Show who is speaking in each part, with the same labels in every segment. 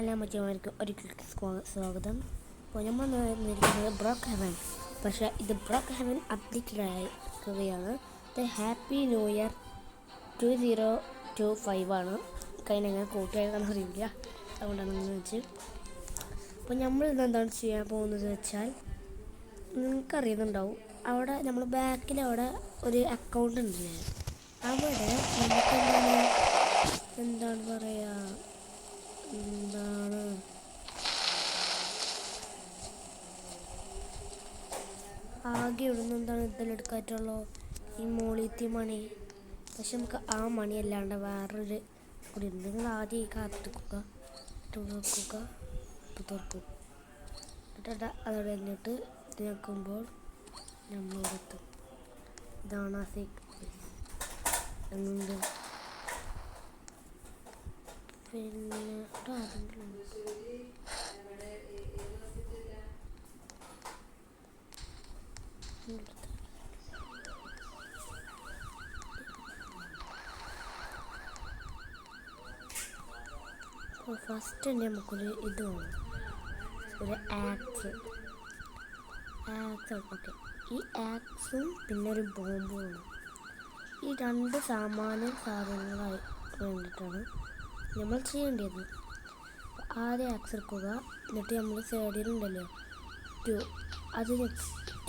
Speaker 1: എല്ലാ മറ്റവർക്ക് ഒരിക്കൽ സ്വാഗതം. അപ്പോൾ നമ്മൾ നിന്നിരിക്കുന്നത് ബ്രോക്ക് ഹെവൻ. പക്ഷേ ഇത് ബ്രോക്ക് ഹെവൻ അപ്ഡേറ്റഡ് ആയിരിക്കുകയാണ്. ഇത് ഹാപ്പി ന്യൂ ഇയർ 2025 ആണ്. കഴിഞ്ഞ ഞാൻ കൂട്ടുകാരാണെന്ന് അറിയില്ല, അതുകൊണ്ടാണെന്ന് വെച്ച്. അപ്പോൾ നമ്മൾ ഇതെന്താണ് ചെയ്യാൻ പോകുന്നത് വെച്ചാൽ, നിങ്ങൾക്കറിയുന്നുണ്ടാവും, അവിടെ നമ്മൾ ബാക്കിൽ അവിടെ ഒരു അക്കൗണ്ട് ഉണ്ട്. അവിടെ നമുക്ക് എന്താണ് പറയുക, എന്താണ് ആകെ ഇവിടുന്ന് എന്താണ് ഇതിലെടുക്കാറ്റുള്ളൂ ഈ മോളിത്തി മണി. പക്ഷെ നമുക്ക് ആ മണി അല്ലാണ്ട് വേറൊരു കൂടി ഉണ്ട്. നിങ്ങൾ ആദ്യം കാത്തിക്കുക, തുറക്കുക, തുറക്കും. എന്നിട്ട് അതോടെ എന്നിട്ട് ഇത് നോക്കുമ്പോൾ നമ്മളെടുത്തും. ഇതാണ് ആ സീക്രട്ട്. എന്നുണ്ട് പിന്നെ ഫസ്റ്റ് തന്നെ നമുക്കൊരു ഇത് വേണം, ഒരു ആക്സ്. ഓക്കെ, ഈ ആക്സും പിന്നെ ഒരു ബോംബും വേണം. ഈ രണ്ട് സാധനങ്ങളായി വേണ്ടിയിട്ടാണ് നമ്മൾ ചെയ്യേണ്ടത്. ആദ്യം ആക്സ് എടുക്കുക, എന്നിട്ട് നമ്മൾ സൈഡിലുണ്ടല്ലോ 2, അത്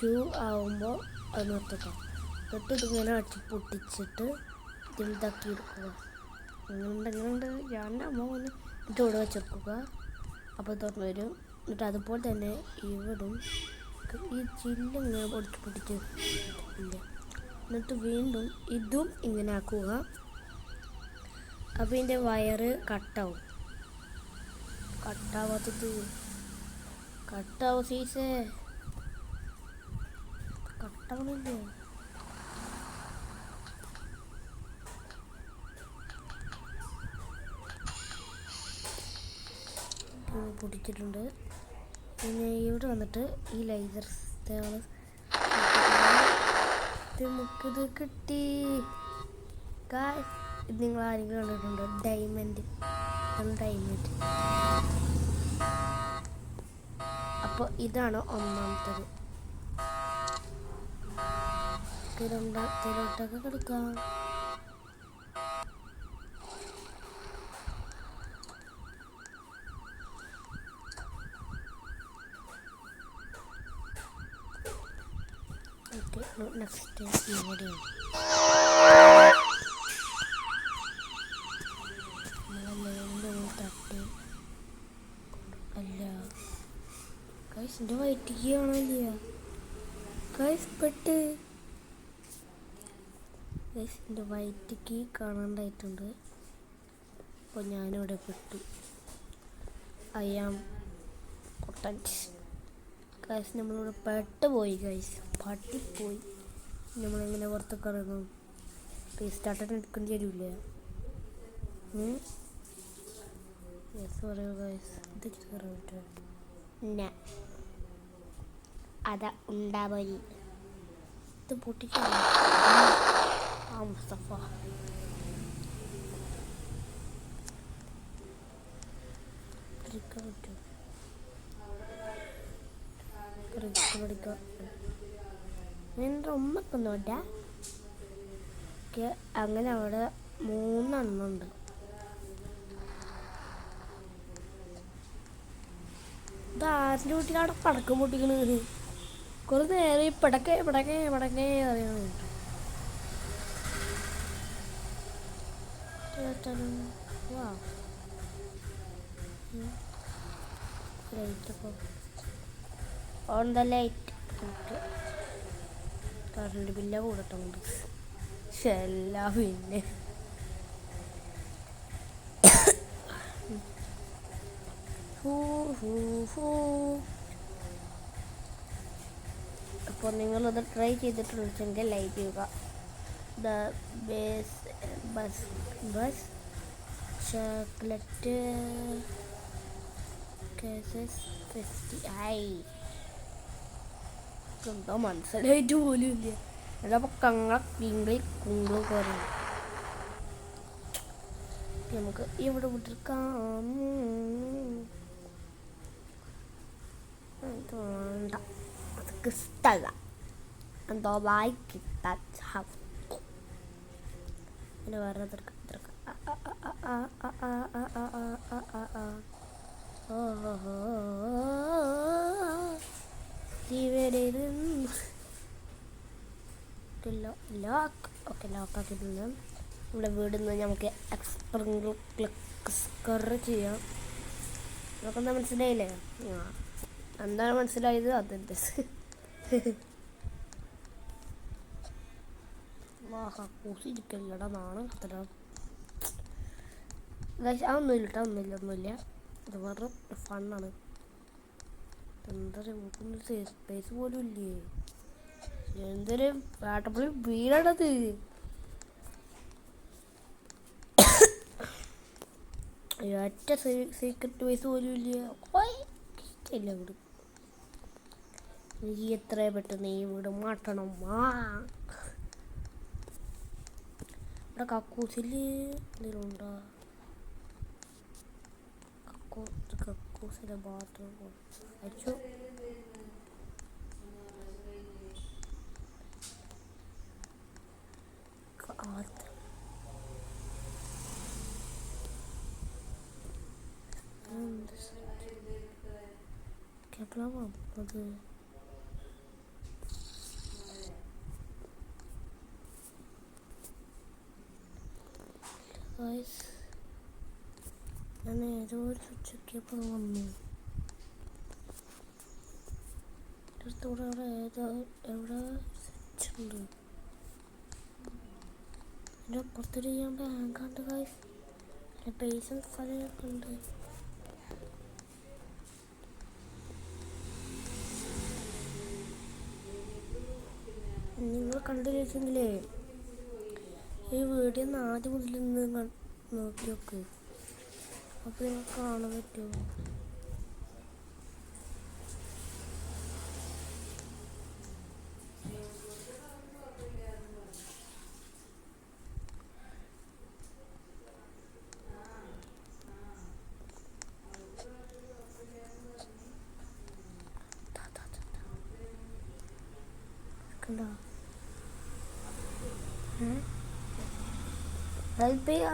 Speaker 1: 2 ആവുമ്പോൾ അത് നിർത്തുക. എന്നിട്ട് ഇതിങ്ങനെ അടിച്ച് പൊട്ടിച്ചിട്ട് ഇതിതാക്കി എടുക്കുക. അങ്ങനെയുണ്ട് ഞാൻ അമ്മ വന്ന് എന്നിട്ട് ഇവിടെ വെച്ചെടുക്കുക. അപ്പോൾ തുറന്നു വരും. എന്നിട്ട് അതുപോലെ തന്നെ ഇവിടും ഈ ചില്ലിങ്ങനെ പൊട്ടിച്ച് ഇല്ല. എന്നിട്ട് വീണ്ടും ഇതും ഇങ്ങനെ ആക്കുക. അപ്പോൾ ഇതിൻ്റെ വയറ് കട്ടാവും. കട്ടാവും സീസേ, കട്ടാവണില്ലേ? പൊടിച്ചിട്ടുണ്ട്. പിന്നെ ഇവിടെ വന്നിട്ട് ഈ ലൈസർ നമുക്കിത് കിട്ടി. ഇത് നിങ്ങൾ ആരെങ്കിലും കണ്ടിട്ടുണ്ടോ? ഡയമണ്ട്. അപ്പോൾ ഇതാണ് ഒന്നാമത്തത്. രണ്ടാമത്തേലോട്ടൊക്കെ കൊടുക്കാം. ഓക്കെ, നെക്സ്റ്റ് ഇവിടെയാണ്. അല്ല ഗൈസ്, എൻ്റെ വയറ്റിക്ക് കാണാനില്ല ഗൈസ്. പെട്ട് ഗൈസ്, എൻ്റെ വയറ്റിക്ക് കാണാണ്ടായിട്ടുണ്ട്. അപ്പോൾ ഞാനിവിടെ പെട്ടു. I am potent guys. നമ്മളിവിടെ പെട്ടുപോയി ഗൈസ്, പട്ടിപ്പോയി. നമ്മളെങ്ങനെ പുറത്തൊക്കെ ഇറങ്ങും? റീസ്റ്റാർട്ട് എടുക്കേണ്ടി വരില്ലേ? യെസ് പറയൂ ഗൈസ്. ഇത് കയറിയിട്ട് അതാ ഉണ്ടാവരി. ഇത് പൊട്ടിക്കാൻ മുസ്തഫ ഉമ്മക്കൊന്നോട്ട. അങ്ങനെ അവിടെ 3 എണ്ണമുണ്ട്. ഇതാരിൻ്റെ വീട്ടിലാണ് പടക്കം പൊട്ടിക്കണത്? കുറേ നേരം ഈ പടക്കേ അറിയണം. On the light. കറണ്ട് ബില്ല കൂടട്ടുണ്ട്. എല്ലാ പിന്നെ അപ്പോൾ നിങ്ങളത് ട്രൈ ചെയ്തിട്ടുണ്ടെങ്കിൽ ലൈക്ക് ചെയ്യുക. ദ ബസ് ചോക്ലേറ്റ് കേസസ് 50 ആയി. എന്തോ മനസ്സിലായിട്ട് പോലും ഇല്ല. അതപ്പോൾ കുങ്കിളി കുറയും. നമുക്ക് ഇവിടെ വിട്ടിരിക്കാം. ഇഷ്ടമല്ല, എന്തോ വായിക്കിട്ടാൻ പിന്നെ വേറെ ലോക്ക്. ഓക്കെ, ലോക്കാക്കിയിട്ടുണ്ട്. നമ്മുടെ വീടിൽ നിന്ന് നമുക്ക് എക്സ്പ്ലോർ ചെയ്യാം. നമുക്കെന്താ മനസ്സിലായില്ലേ? എന്താണ് മനസ്സിലായത്? അതെന്ത് കൂസിരിക്കല്ലടാ, നാണം അത്ര ഒന്നുമില്ല. ഇത് വെറും ഫണ്ണാണ്. എന്താ സ്പേസ് പോലും ഇല്ലേ? എന്തൊരു വാട്ടപ്പിൾ വീടാണത്. ഒറ്റ സീക്രട്ട് വൈസ് പോലും ഇല്ല. ഇല്ല വീട്. എനിക്ക് എത്ര പെട്ടെന്ന് ഈ വീട് മാറ്റണം. ഇവിടെ കക്കൂസിൽ എന്തെങ്കിലും ഉണ്ടോ? കക്കൂസിലെ ബാത്റൂം അയച്ചു. അത് ഞാൻ ഏതോ ഒരു സ്വിച്ചൊക്കെയപ്പോൾ വന്നു. എവിടെ സ്വിച്ചുണ്ട്? എൻ്റെ അപ്പുറത്തൊരു ഞാൻ ബാങ്കുണ്ട് ഗൈസ്. പൈസ സ്ഥലമൊക്കെ ഉണ്ട്. നിങ്ങൾ കണ്ടില്ലെങ്കിലേ ഈ വീഡിയോ ആദ്യം മുതൽ നിന്ന് നോക്കി നോക്ക്. അപ്പോൾ നിങ്ങൾക്ക് കാണാൻ പറ്റുമോ? കണ്ടോ? ഹെൽപ്പ് ചെയ്യാ.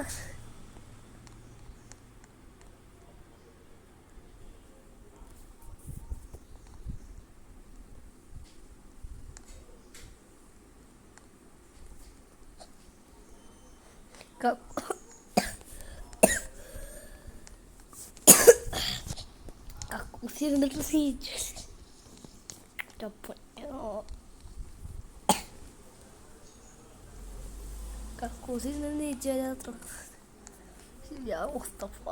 Speaker 1: കക്കൂസി ഇരുന്നിട്ട് സീറ്റ് കക്കൂസിൽ നിന്ന് നീച്ചാൽ അത്ര മുസ്തഫ.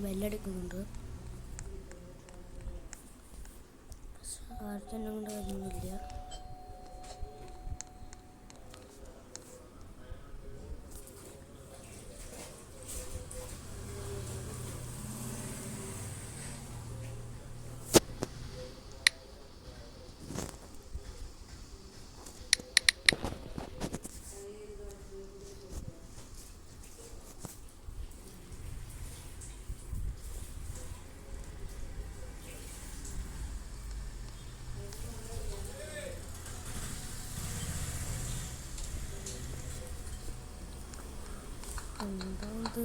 Speaker 1: ബെല്ലടിക്കുന്നുണ്ട്. ആർക്കെല്ലാം കൊണ്ട് വരുന്നില്ല. എന്താ ഇത്?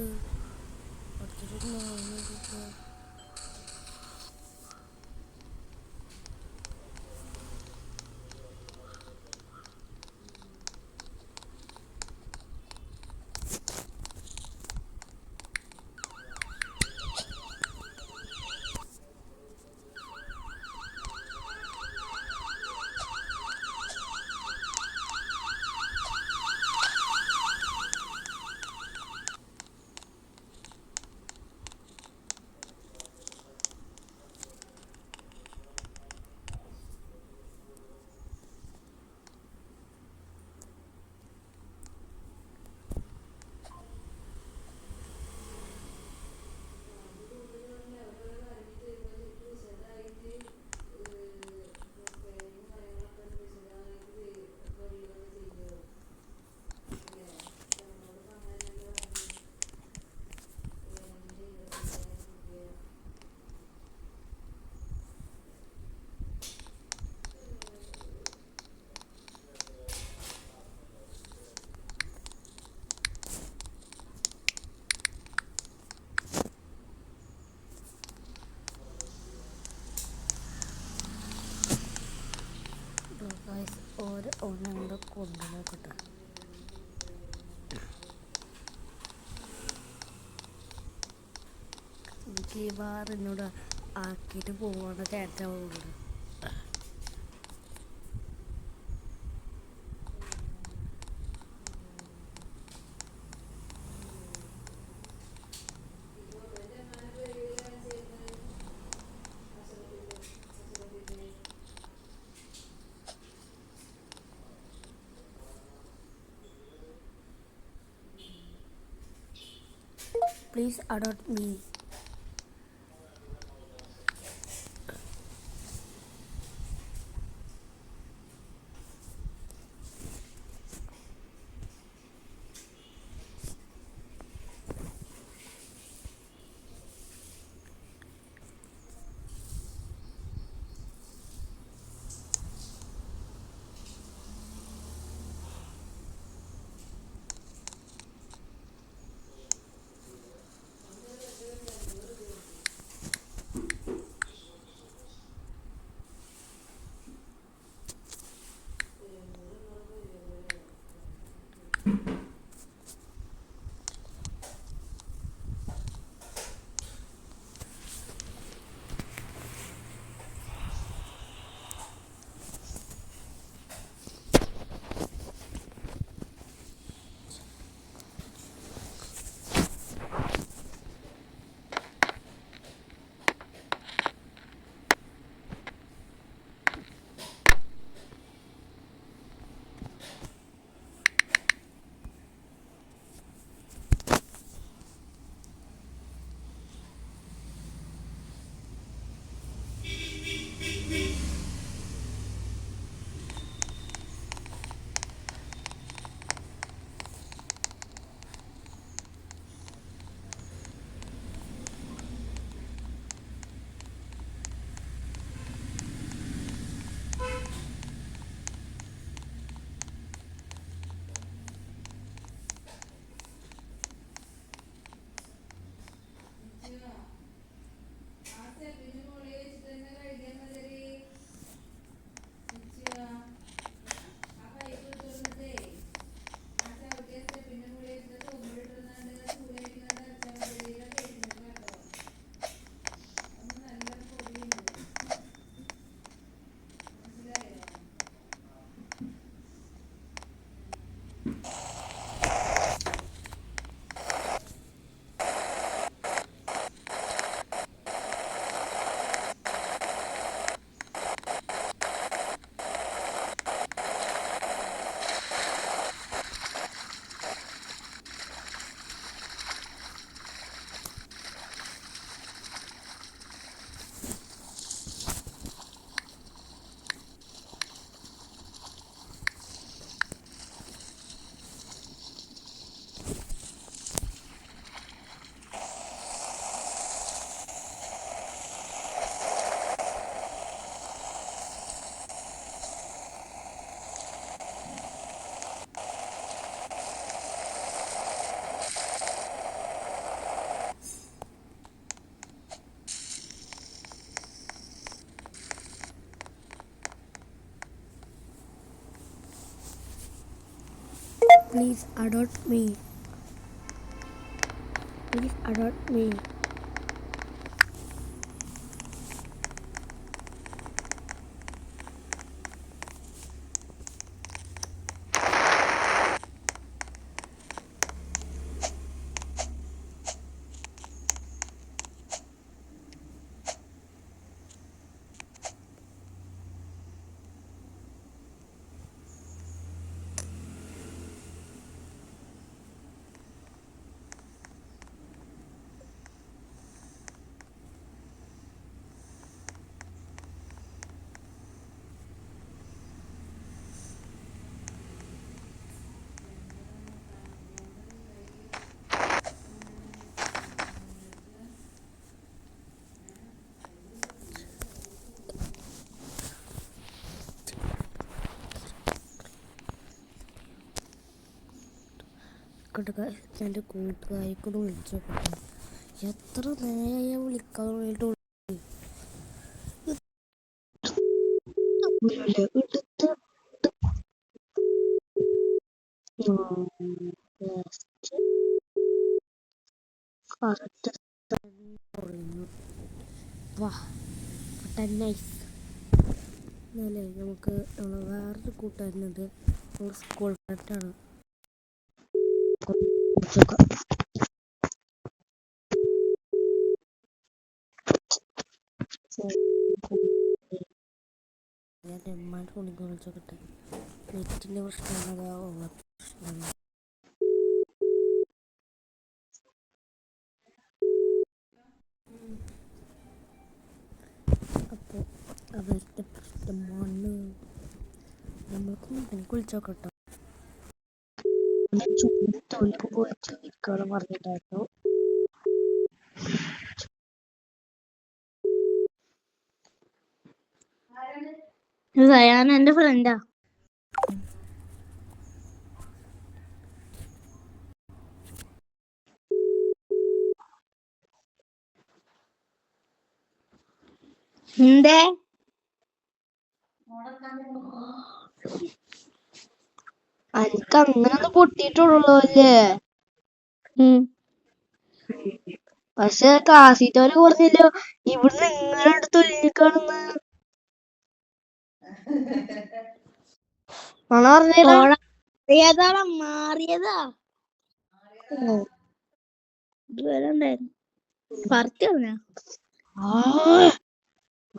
Speaker 1: മിൽക്കി ബാർ എന്നോട് ആക്കിയിട്ട് പോകേണ്ട ചാൻസാവുള്ളൂ. Please adopt me. Please adopt me. Please adopt me. എൻ്റെ കൂട്ടുകാരിക്കൂടെ വിളിച്ചു നോക്കട്ടെ. എത്ര നേരം വിളിക്കാൻ വേണ്ടിയിട്ട് കറക്റ്റ് വാ നൈസ്. എന്നാലേ നമുക്ക് വേറൊരു കൂട്ടുകാരനുണ്ട്, സ്കൂൾ ഫ്രണ്ടാണ്. ഞാൻ എമ്മാൻ്റെ ഫോണിൽ വിളിച്ചോക്കട്ടെ. നെറ്റിൻ്റെ പ്രശ്നമാണ്, അതാ പ്രശ്നമാണ്. അപ്പോൾ അവരുടെ പ്രശ്നമാണ്. നമ്മൾക്കൊന്നും എനിക്ക് വിളിച്ചോക്കട്ടോ. തൊഴിലേക്ക് പോയിട്ട് ഇരിക്കണം പറഞ്ഞിട്ടായിരുന്നു.
Speaker 2: സയാൻ എന്റെ ഫ്രണ്ടാ. എന്തേ
Speaker 3: എനിക്ക് അങ്ങനെ പൊട്ടിയിട്ടുള്ളൂ അല്ലേ? പക്ഷെ കാസിറ്റോര് പറഞ്ഞല്ലോ ഇവിടുന്ന് ഇങ്ങനെ തൊഴിഞ്ഞിക്കാണെന്ന്.
Speaker 2: മാറിയതാ പറഞ്ഞ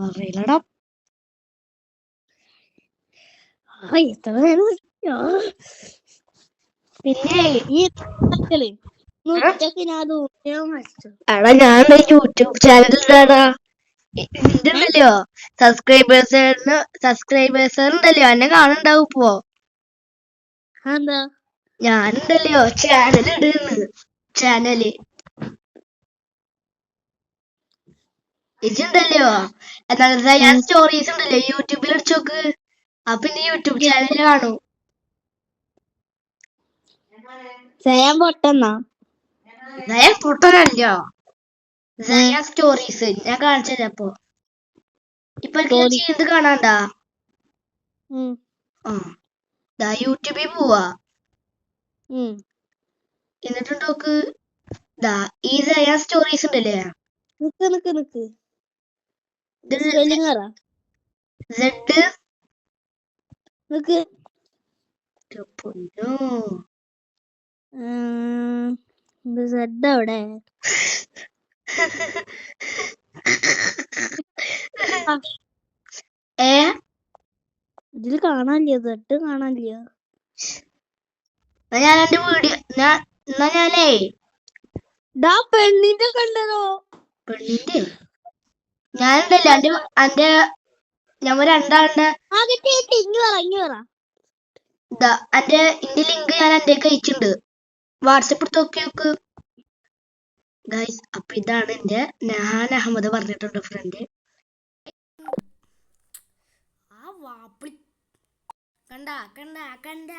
Speaker 3: അറിയില്ലടാ. പിന്നെ എടാ ഞാൻ യൂട്യൂബ് ചാനലിലാടാ. ഇതുണ്ടല്ലോ സബ്സ്ക്രൈബേഴ്സ് ഉണ്ടല്ലോ, എന്നെ കാണുണ്ടാവും ഇപ്പോ. ഞാനുണ്ടല്ലോ ചാനല് ഇതുണ്ടല്ലോ എന്താ ഞാൻ സ്റ്റോറീസ് ഉണ്ടല്ലോ യൂട്യൂബിൽ അടിച്ചോക്ക്. അപ്പൊ ഇനി യൂട്യൂബ് ചാനല് കാണൂ. പൊട്ടനല്ലോ സ്റ്റോറീസ് ഞാൻ കാണിച്ചപ്പോ. ഇപ്പൊ ചെയ്യുന്നത് കാണാണ്ടാ. യൂട്യൂബിൽ പോവാ, എന്നിട്ട് നോക്ക്. ഈ സ്റ്റോറീസ് ഉണ്ടല്ലേ,
Speaker 2: അവിടെ ഇതിൽ കാണാനില്ല, സെഡ് കാണാനില്ല.
Speaker 3: ഞാൻ എന്റെ വീഡിയോ ഞാനേ
Speaker 2: പെണ്ണിന്റെ കണ്ടതോ?
Speaker 3: പെണ്ണിന്റെ ഞാനുണ്ടല്ലോ എന്റെ ഞമ്മ രണ്ടാളുടെ എന്റെ ലിങ്ക് ഞാൻ എന്റെ അയച്ചിട്ടുണ്ട്. വാട്സപ്പ് എടുത്ത് നോക്കി. ഗൈസ്, അപ്പൊ ഇതാണ് എന്റെ നഹാൻ അഹമ്മദ് പറഞ്ഞിട്ടുണ്ട് ഫ്രണ്ട്.
Speaker 1: കണ്ട കണ്ട കണ്ട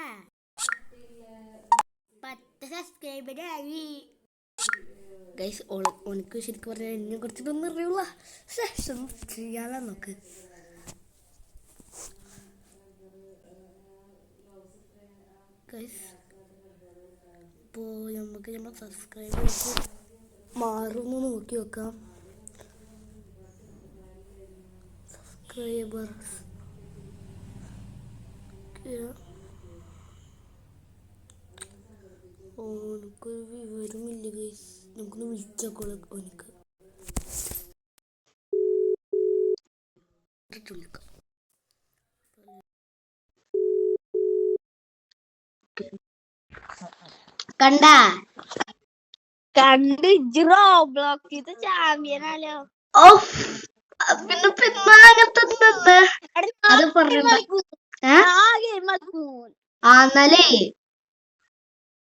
Speaker 1: 10 സബ്സ്ക്രൈബറായി. ഗൈസ്, ഓനക്ക് ശരിക്കും പറഞ്ഞാൽ എന്നെ കുറിച്ചിട്ടൊന്നും അറിയുള്ള ചെയ്യാലോ നോക്ക്. ഗൈസ്, ഇപ്പോൾ നമുക്ക് നമ്മൾ സബ്സ്ക്രൈബേഴ്സ് മാറുമെന്ന് നോക്കി വെക്കാം. സബ്സ്ക്രൈബേഴ്സ് ഓനക്കൊരു വിവരമില്ല ഗൈസ്. നമുക്കൊന്ന് വിളിച്ചോളൂ ഓനക്ക്.
Speaker 3: കണ്ടാ
Speaker 2: കണ്ട് ബ്ലോക്ക് ചാമ്പ്യനാലോ.
Speaker 3: പിന്നെ അത് പറഞ്ഞ എന്നാലേ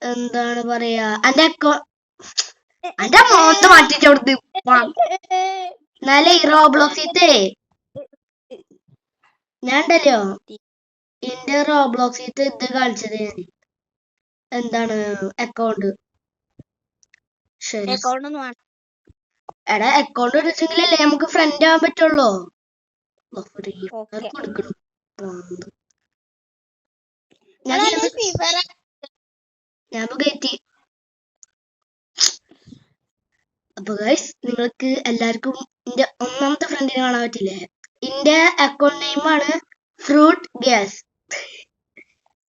Speaker 3: എന്താണ് പറയാ, എന്റെ മോന്ത് മാറ്റിച്ചോടുത്ത്. എന്നാലേ റോബ്ലോക്സിത്തെ ഞാൻ ഉണ്ടല്ലോ എന്റെ റോബ്ലോക്സിത്തെ ഇത് കാണിച്ചത് ഞാൻ. എന്താണ് അക്കൗണ്ട് എടാ, അക്കൗണ്ട് വെച്ചെങ്കിലല്ലേ നമുക്ക് ഫ്രണ്ട് ആവാൻ പറ്റുള്ളൂ. ഞാൻ കയറ്റി. അപ്പൊ ഗൈസ് നിങ്ങൾക്ക് എല്ലാവർക്കും എന്റെ ഒന്നാമത്തെ ഫ്രണ്ടിനെ കാണാൻ പറ്റില്ലേ? എന്റെ അക്കൗണ്ട് നെയിമാണ് ഫ്രൂട്ട് ഗ്യാസ്.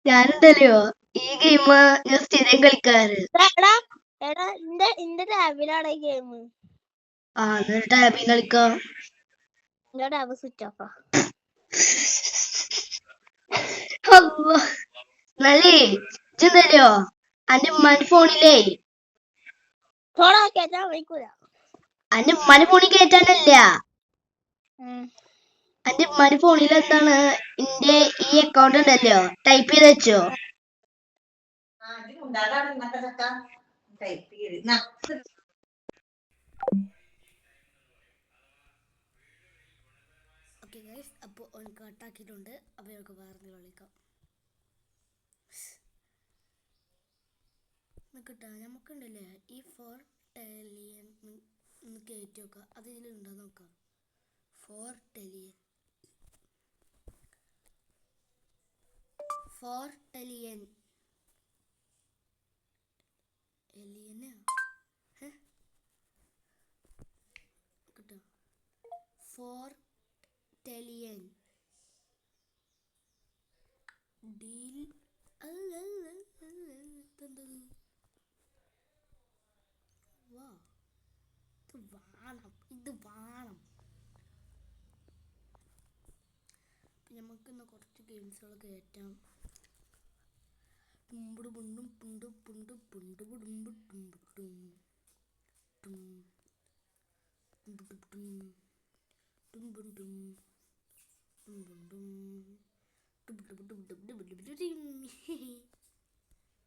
Speaker 3: ഞാനുണ്ടല്ലോ ഈ ഗെയിം ഞാൻ സ്ഥിരം കളിക്കാറ്.
Speaker 2: എടാ എടാ ഇന്റെ ടാബിലാണ് ഈ ഗെയിം.
Speaker 3: എന്നിട്ട് ടാബിൽ കളിക്കാം.
Speaker 2: എന്റെ ടാബ് സ്വിച്ച് ഓഫാ.
Speaker 3: നല്ലേ ഇജ്ജെന്തല്ലോ അന്റെ ഉമ്മാന്റെ ഫോണിലേ
Speaker 2: ഫോണാ കേറ്റാൻ വയ്ക്കൂല.
Speaker 3: അന്റെ ഉമ്മാന്റെ ഫോണിൽ കേറ്റാനല്ല, അന്റെ ഉമ്മാന്റെ ഫോണിൽ എന്താണ് എന്റെ ഈ അക്കൗണ്ട് ഉണ്ടല്ലോ, ടൈപ്പ് ചെയ്ത് വെച്ചോ.
Speaker 1: ഓക്കെ ഗൈസ്, അപ്പോൾ ഓൺ കട്ടാക്കിയിട്ടുണ്ട്. അപ്പോൾ നമുക്ക് വേറെ കളിക്കാം. നിൽക്കട്ടെ, നമുക്കുണ്ടല്ലേ ഈ ഫോർ ടെലിയൻ ഒന്ന് കയറ്റി നോക്കാം. അത് ഇതിലുണ്ടോ നോക്കാം. ഫോർ ടെലിയൻ എലിയനാ കേട്ടോ. ഫോർ ടെലിയൻ ഡീൽ ഇതെന്തത്? വാ, ഇത് വേണം. നമുക്കിന്ന് കുറച്ച് ഗെയിംസുകൾ കയറ്റാം. തുമ്പുടു പുണ്ടും പുണ്ടു പുണ്ടു പുണ്ടു പുടുമ്പു ടുമ്പുട്ടും ടും ടുമ്പുട്ടും ടുമ്പുണ്ടും ടുമ്പുണ്ടും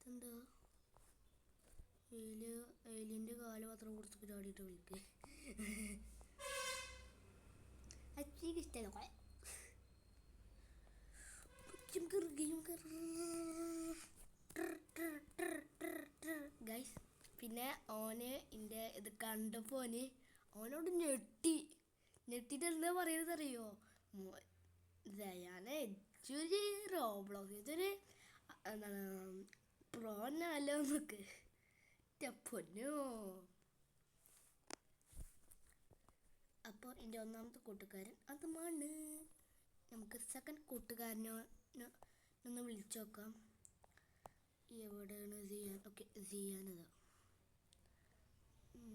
Speaker 1: എന്താ ഏലിയൻ്റെ കാല് മാത്രം കുറച്ച് ചാടിയിട്ട് വിളിക്കേ. അച്ഛക്ക് ഇഷ്ടമല്ല ഗൈസ്. പിന്നെ ഓന് എൻ്റെ ഇത് കണ്ടപ്പോൾ ഓനോട് ഞെട്ടിട്ട് എന്താ പറയുന്നത് അറിയോ? ദയാനെ ഇതൊരു റോബ്ലോക്സ്, ഇതൊരു എന്താണ് പ്രോനല്ലോ എന്നൊക്കെ പൊന്നോ. അപ്പോൾ എൻ്റെ ഒന്നാമത്തെ കൂട്ടുകാരൻ അതുമാണ്. നമുക്ക് സെക്കൻഡ് കൂട്ടുകാരനെ ഒന്ന് വിളിച്ചു നോക്കാം. എവിടെയാണ് സിയാൻ? ഓക്കെ, സിയാനതാ.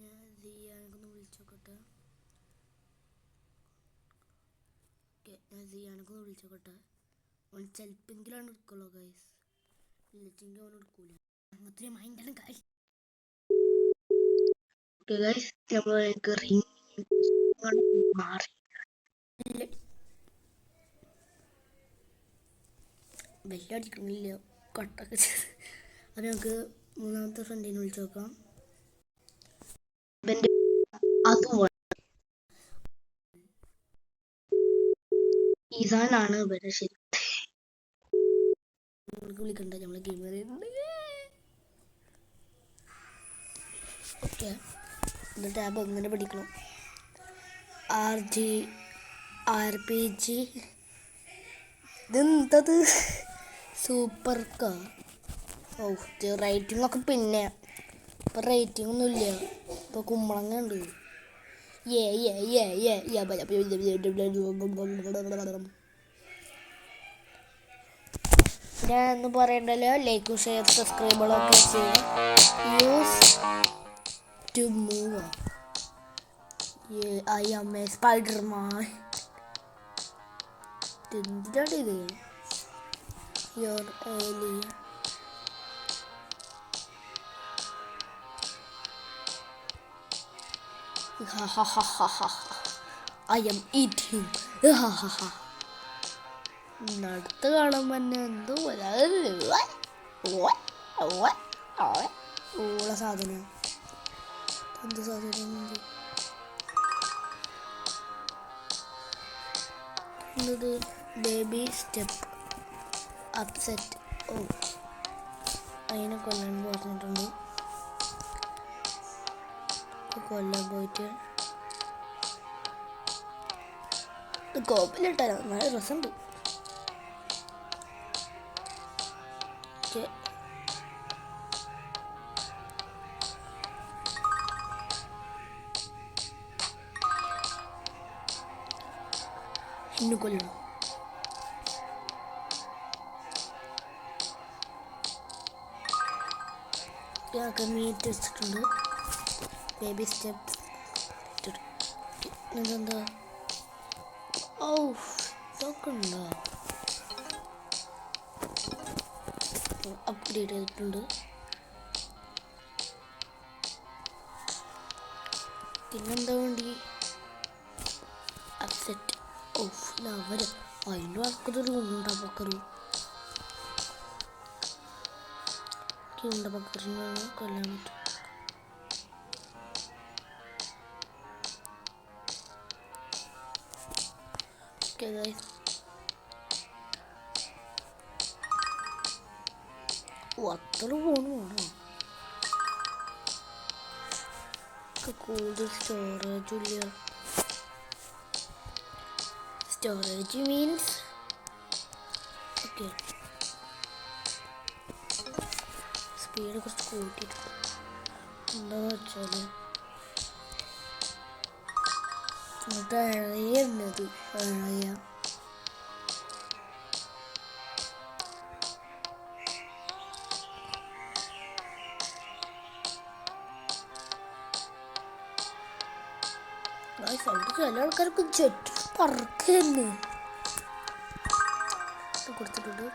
Speaker 1: ഞാൻ സിയാനൊക്കെ വിളിച്ചു നോക്കട്ടെ. ഓക്കെ, ഞാൻ സിയാനൊക്കെ വിളിച്ചു നോക്കട്ടെ. ഓൻ ചിലപ്പെങ്കിലാണ് എടുക്കുള്ളൂ ഗൈസ്, ഇല്ലെങ്കിൽ ഓൻ എടുക്കൂല. അങ്ങനത്തെ മൈൻഡാണ് ഗൈസ്.
Speaker 3: ഓക്കെ ഗൈസ്, നമ്മൾ റിംഗ് മാറി
Speaker 1: വെല്ലടിക്കണില്ല, കട്ടൊക്കെ ചെയ്ത്. അപ്പം നമുക്ക് മൂന്നാമത്തെ ഫ്രണ്ടിനെ വിളിച്ചു നോക്കാം.
Speaker 3: ഈസാനാണ് ഇവരെ ശരി.
Speaker 1: വിളിക്കണ്ട, നമ്മളെ ഗെയിം അറിയുന്നുണ്ട്. ഓക്കെ, ഇത് ടാബ് എങ്ങനെ പഠിക്കണം? RPG ഇതെന്തത്? Super car. ഓ, റേറ്റിംഗ് ഒക്കെ പിന്നെ ഇപ്പം റേറ്റിംഗ് ഒന്നുമില്ല. ഇപ്പോൾ കുമ്പളങ്ങ ഉണ്ട്. ഞാൻ ഒന്നും പറയണ്ടല്ലോ. ലൈക്കും ഷെയർ സബ്സ്ക്രൈബുകളൊക്കെ ചെയ്യാം. Use to move. I am a Spider-Man. എന്തിനാണ് ഇത്? Your alien. I am eating. നടത്ത് കാണുമ്പോൾ തന്നെ എന്തോ ഉള്ള സാധനം. എന്ത് സാധനം? എന്നത് ബേബി സ്റ്റെപ്പ് അപ്സെറ്റ്. ഓ, അതിനെ കൊല്ലാൻ പറഞ്ഞിട്ടുണ്ട്. കൊല്ലാൻ പോയിട്ട് കോപ്പിലിട്ടാലോ, നല്ല രസമുണ്ട്. ഓക്കെ, ഇന്ന് കൊല്ലണം. ഇതൊക്കെ മീറ്റ് വെച്ചിട്ടുണ്ട്. ബേബി സ്റ്റെപ്സ് ഇതെന്താ? ഓ ഇതൊക്കെ ഉണ്ടോ? അപ്ഗ്രേഡ് ചെയ്തിട്ടുണ്ട്. പിന്നെന്താ വേണ്ടി? അപ്സെറ്റ്. ഓഫ് അവർ അതിൻ്റെ വർക്കതൊരു ഉണ്ടപ്പക്കറി ഉണ്ടപ്പക്കറിനാണ് കൊല്ലാൻ പറ്റും. Okay guys. അത്ര പോണു വേണോ? കൂടുതൽ സ്റ്റോറേജ് ഇല്ല. സ്റ്റോറേജ് മീൻസ് ഓക്കെ സ്പീഡ് കുറച്ച് കൂട്ടിയിട്ട് എന്താണെന്ന് വെച്ചാൽ ഇഴയുന്നത് ഇഴയ ചില ആൾക്കാർക്ക് ജെറ്റ് പറക്കുന്നു കൊടുത്തിട്ടുണ്ട്.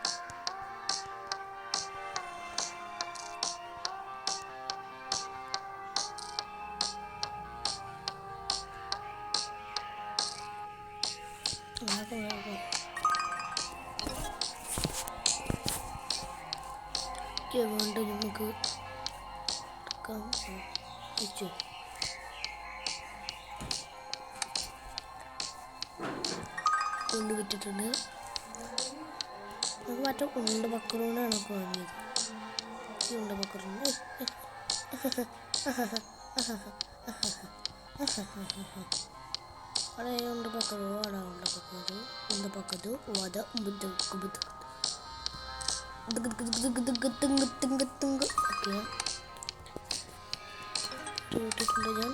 Speaker 1: വേണ്ട നമുക്ക് വെച്ചു. കൊണ്ട് വിറ്റിട്ടുണ്ട്. നമുക്ക് മറ്റേ ഉണ്ട പക്കറൂണാണ് വാങ്ങിയത്. ഈ ഉണ്ട പക്കറൂണ് അവിടെ ഉണ്ട പക്കറോ അവിടെ ഉണ്ട പക്കത് വധ ബുദ്ധ ഓക്കെ ഇട്ടിട്ടുണ്ട്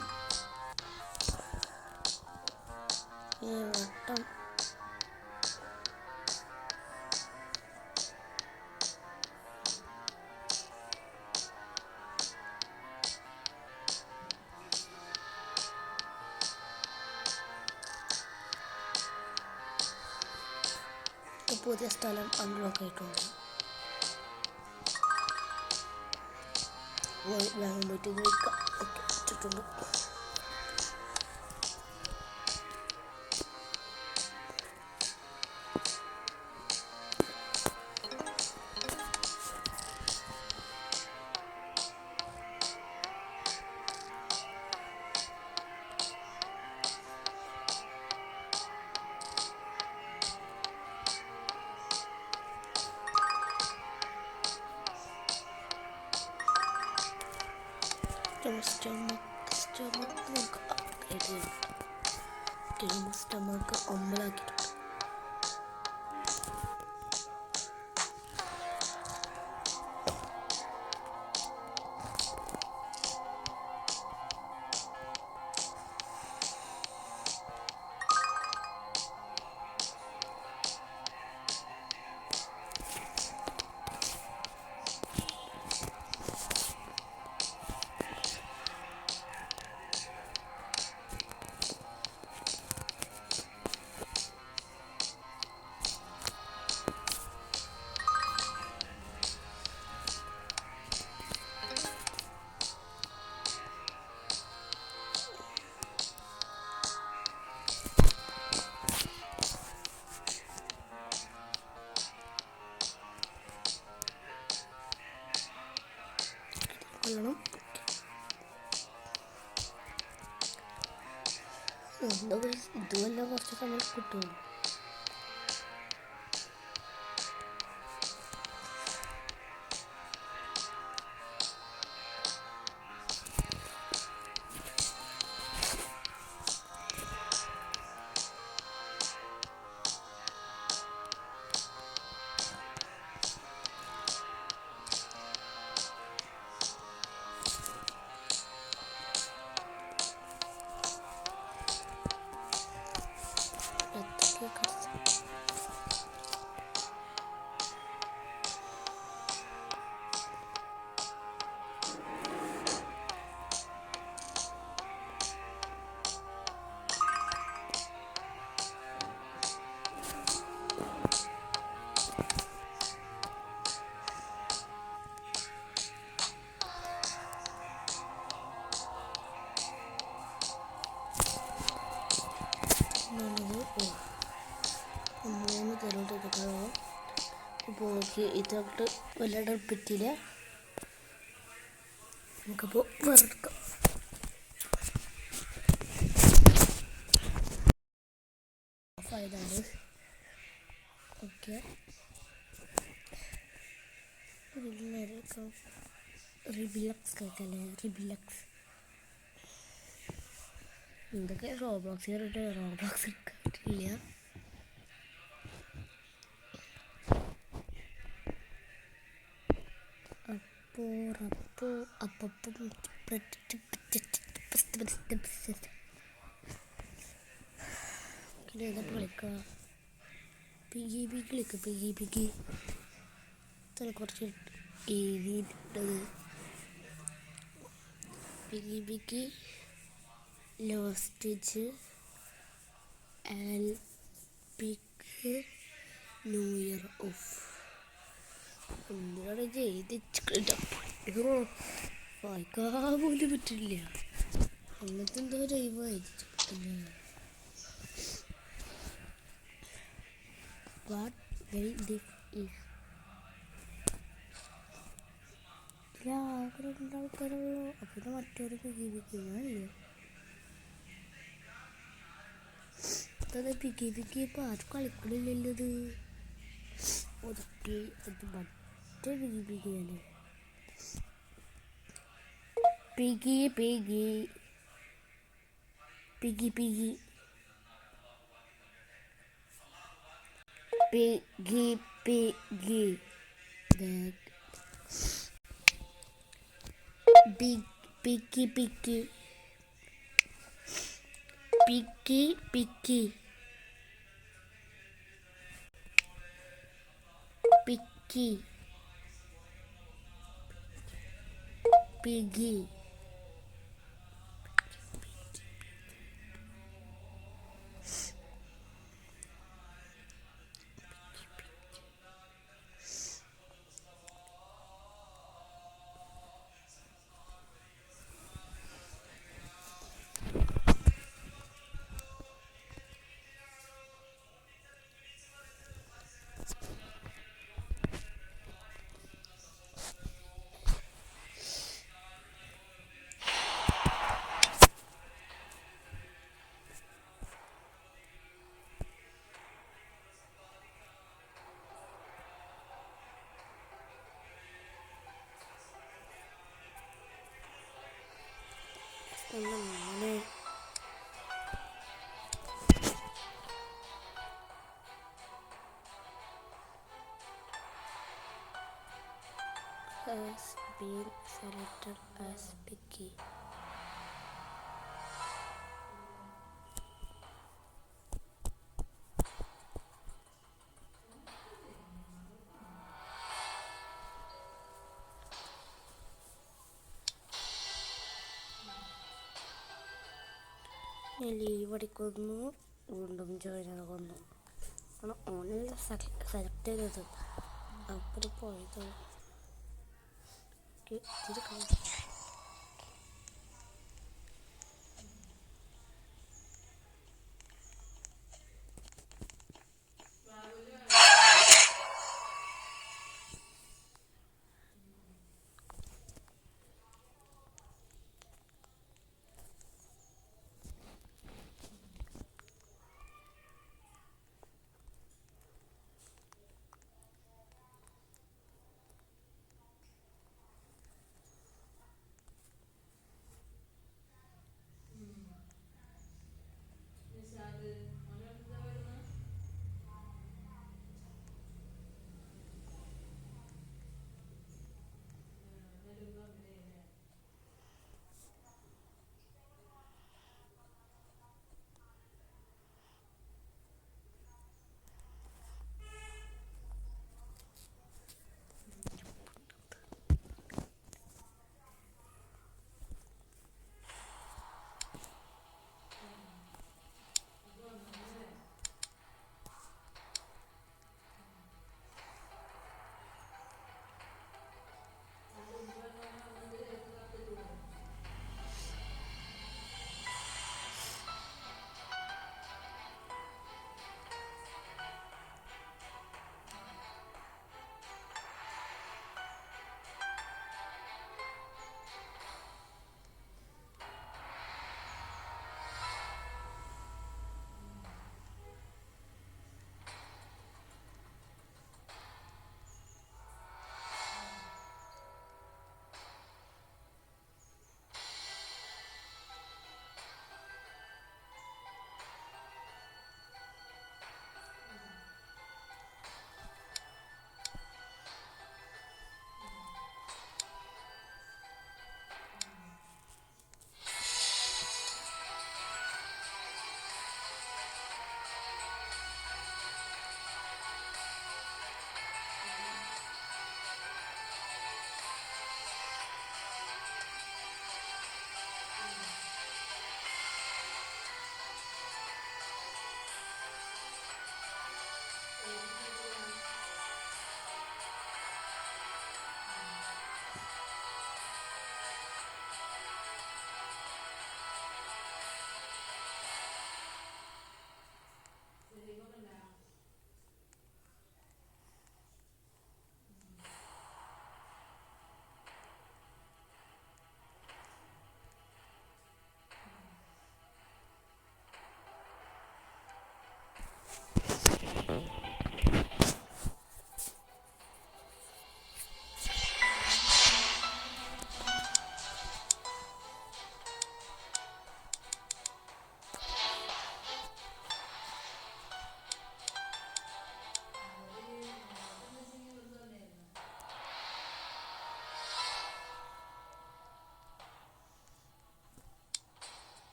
Speaker 1: ഞാൻ വട്ടം. പുതിയ സ്ഥലം അൺലോക്ക് ആയിട്ടുണ്ട്. വേഗം പോയിട്ട് നിൽക്കാം. ഓക്കെ ഇട്ടിട്ടുണ്ട്. സ്റ്റമക്ക് ഒമ്പതാക്കിയിട്ടുണ്ട്. കൊല്ലണം. എന്താ ഇതുമല്ല കുറച്ച് സമയം കിട്ടുമോ? ഓക്കെ ഇതോട്ട് വല്ലാണ്ട് പറ്റിയില്ല. നമുക്കപ്പോൾ വെറുക്കാം. ഓഫായതാണ്. ഓക്കെ റിബിലക്സ് കേൾക്കല്ലേ, റിബിലക്സ് എന്തൊക്കെ റോബ്ലോക്സ് കയറിയിട്ട് റോബ്ലോക്സ് എടുക്കാറ്റില്ല. ഏതാ കളിക്കുക? പിഗി പിഗി കളിക്കുക. പിഗി പിഗി കുറച്ച് എഴുതിയിട്ടത്. പിഗി പിഗി ലോസ്റ്റേജ് ആൽപിക്ക് ന്യൂ ഇയർ ഓഫ് എന്തിനാണ് ചെയ്തിട്ട് വായിക്കാൻ പോലും പറ്റില്ല. അങ്ങനത്തെ എന്തോ ജൈവ വായിച്ചിട്ടില്ല. വാട്ട് വെൽ ദിസ് ഈസ് ആകെ രണ്ടാൾക്കാരുള്ളൂ. അപ്പം മറ്റൊരു ജീവിക്കുകയാണല്ലേ. അത് പിക്കി പിക്കി ഇപ്പം ആരും കളിക്കണില്ലല്ലോ. ഇത് ഒതുക്കി അത് മറ്റേ പിക്കി പിക്കിയാണ്. Piggy piggy piggy piggy piggy piggy big picky picky picky picky picky piggy അങ്ങനെ has been selected as picky. ഞാൻ ലീവ് അടിക്കുന്നു. വീണ്ടും ജോയിൻ ആകുന്നു. ഓൺലൈനിൽ സെലക്ട് ചെയ്തത് അപ്പോൾ പോയത്.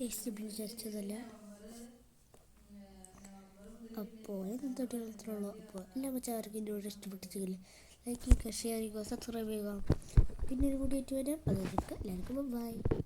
Speaker 1: ടേസ്റ്റ് വിചാരിച്ചതല്ല. അപ്പോൾ എന്തൊക്കെ ഉള്ളൂ. അപ്പോൾ എല്ലാ മച്ചാർക്കും എൻ്റെ വീഡിയോ ഇഷ്ടപ്പെട്ടിട്ടില്ല ലൈക്ക് ചെയ്യുക, ഷെയർ ചെയ്യുക, സബ്സ്ക്രൈബ് ചെയ്യുക. പിന്നെ ഒരു വീഡിയോ ആയിട്ട് വരാം. അതൊക്കെ എല്ലാവർക്കും ബൈ.